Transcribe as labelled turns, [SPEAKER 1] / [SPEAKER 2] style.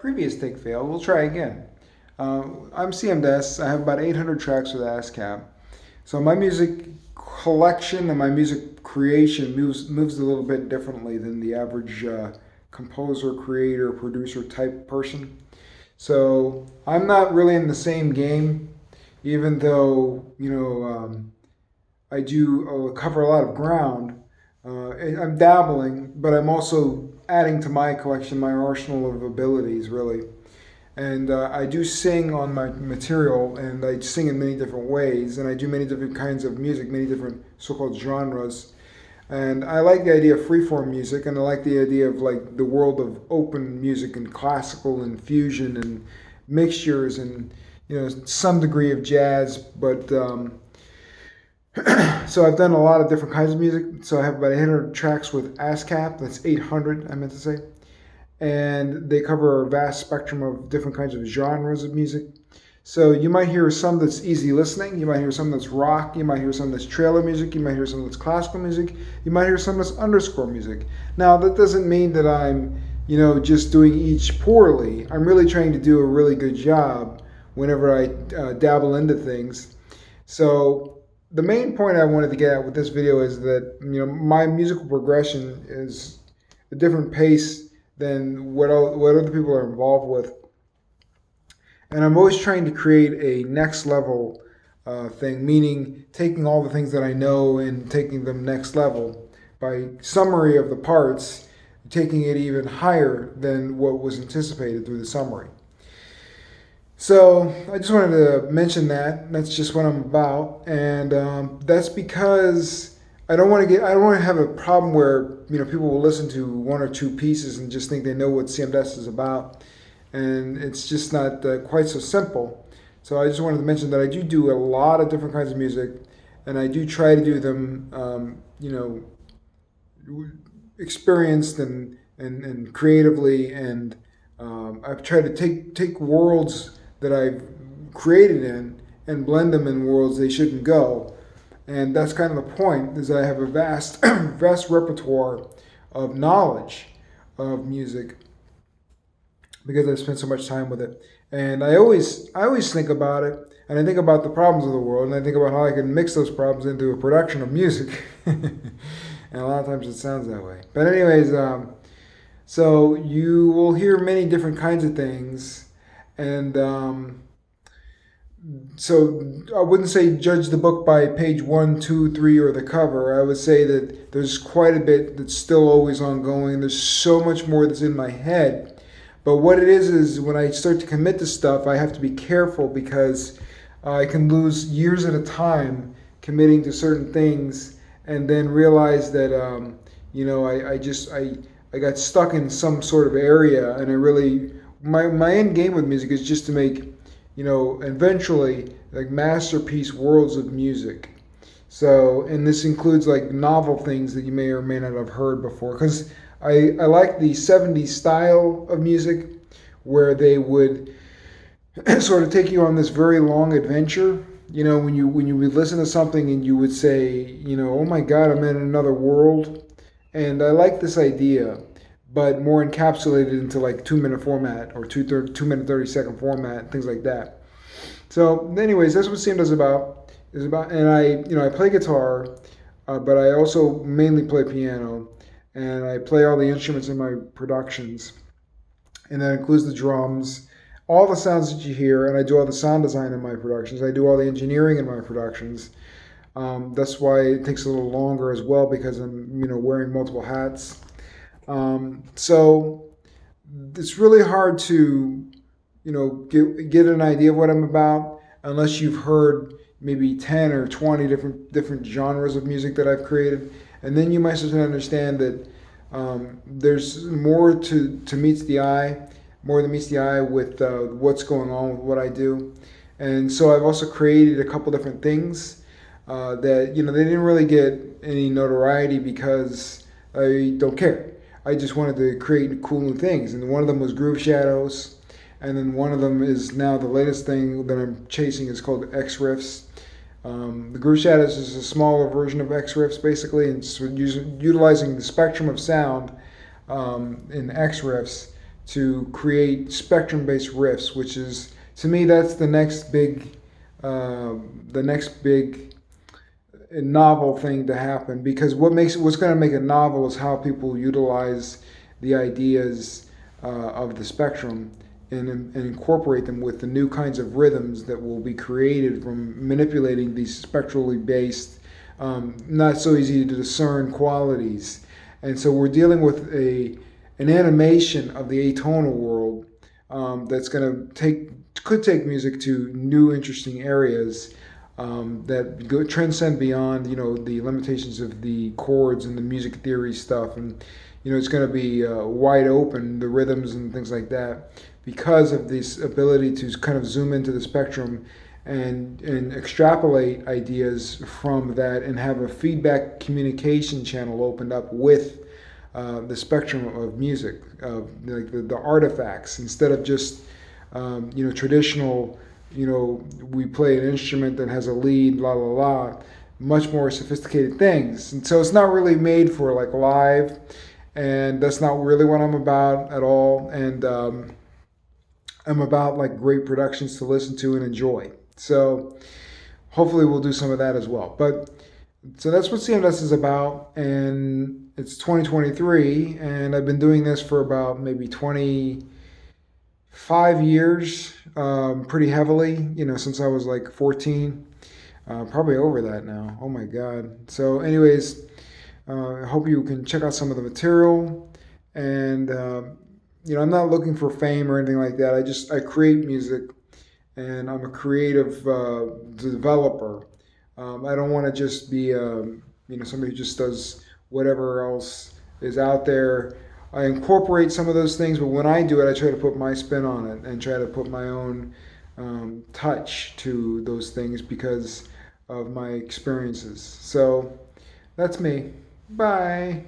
[SPEAKER 1] previous take failed. We'll try again. I'm cmdess. I have about 800 tracks with ASCAP. So my music collection and my music creation moves a little bit differently than the average composer, creator, producer type person. So I'm not really in the same game, even though I do cover a lot of ground. I'm dabbling, but I'm also adding to my collection, my arsenal of abilities, really. And I do sing on my material, and I sing in many different ways, and I do many different kinds of music, many different so-called genres. And I like the idea of freeform music, and I like the idea of like the world of open music and classical and fusion and mixtures and some degree of jazz. But so I've done a lot of different kinds of music. So I have about 800 tracks with ASCAP. That's 800, I meant to say. And they cover a vast spectrum of different kinds of genres of music. So you might hear some that's easy listening, you might hear some that's rock, you might hear some that's trailer music, you might hear some that's classical music, you might hear some that's underscore music. Now that doesn't mean that I'm, just doing each poorly. I'm really trying to do a really good job whenever I dabble into things. So the main point I wanted to get at with this video is that, my musical progression is a different pace than what other people are involved with. And I'm always trying to create a next level thing, meaning taking all the things that I know and taking them next level by summary of the parts, taking it even higher than what was anticipated through the summary. So I just wanted to mention that. That's just what I'm about, and that's because I don't want to have a problem where people will listen to one or two pieces and just think they know what cmdess is about. And it's just not quite so simple. So I just wanted to mention that I do a lot of different kinds of music, and I do try to do them, experienced and creatively, and I've tried to take worlds that I've created in and blend them in worlds they shouldn't go. And that's kind of the point, is that I have a vast, vast repertoire of knowledge of music, because I've spent so much time with it. And I always think about it, and I think about the problems of the world, and I think about how I can mix those problems into a production of music. And a lot of times it sounds that way. But anyways, so you will hear many different kinds of things, and so I wouldn't say judge the book by page 1, 2, 3, or the cover. I would say that there's quite a bit that's still always ongoing. There's so much more that's in my head. But what it is when I start to commit to stuff, I have to be careful, because I can lose years at a time committing to certain things, and then realize that I got stuck in some sort of area, and I really my end game with music is just to make eventually like masterpiece worlds of music. So, and this includes like novel things that you may or may not have heard before, because I like the 70s style of music, where they would sort of take you on this very long adventure. When you would listen to something and you would say, oh my God, I'm in another world. And I like this idea, but more encapsulated into like 2-minute format or 2-minute 30-second format, things like that. So, anyways, that's what cmdess is about. And I play guitar, but I also mainly play piano. And I play all the instruments in my productions, and that includes the drums, all the sounds that you hear, and I do all the sound design in my productions. I do all the engineering in my productions. That's why it takes a little longer as well, because I'm wearing multiple hats. So it's really hard to get an idea of what I'm about unless you've heard maybe 10 or 20 different genres of music that I've created. And then you might start to understand that there's more to meets the eye, more than meets the eye with what's going on with what I do. And so I've also created a couple different things that they didn't really get any notoriety, because I don't care. I just wanted to create cool new things, and one of them was Groove Shadows, and then one of them is now the latest thing that I'm chasing is called X Riffs. The Groove Shadows is a smaller version of X Riffs, basically, and it's utilizing the spectrum of sound in X Riffs to create spectrum-based riffs, which is, to me, that's the next big novel thing to happen. Because what's going to make it novel is how people utilize the ideas of the spectrum and incorporate them with the new kinds of rhythms that will be created from manipulating these spectrally based, not so easy to discern qualities. And so we're dealing with an animation of the atonal world that's going to could take music to new interesting areas that transcend beyond the limitations of the chords and the music theory stuff. And it's going to be wide open, the rhythms and things like that, because of this ability to kind of zoom into the spectrum and extrapolate ideas from that and have a feedback communication channel opened up with the spectrum of music, like the artifacts, instead of just traditional, we play an instrument that has a lead, la la la, much more sophisticated things. And so it's not really made for like live, and that's not really what I'm about at all. And I'm about like great productions to listen to and enjoy. So hopefully we'll do some of that as well. But so that's what cmdess is about, and it's 2023, and I've been doing this for about maybe 25 years, pretty heavily, since I was like 14, probably over that now. Oh my God. So anyways, I hope you can check out some of the material, and I'm not looking for fame or anything like that. I create music, and I'm a creative developer. I don't want to just be somebody who just does whatever else is out there. I incorporate some of those things, but when I do it, I try to put my spin on it and try to put my own touch to those things because of my experiences. So that's me. Bye.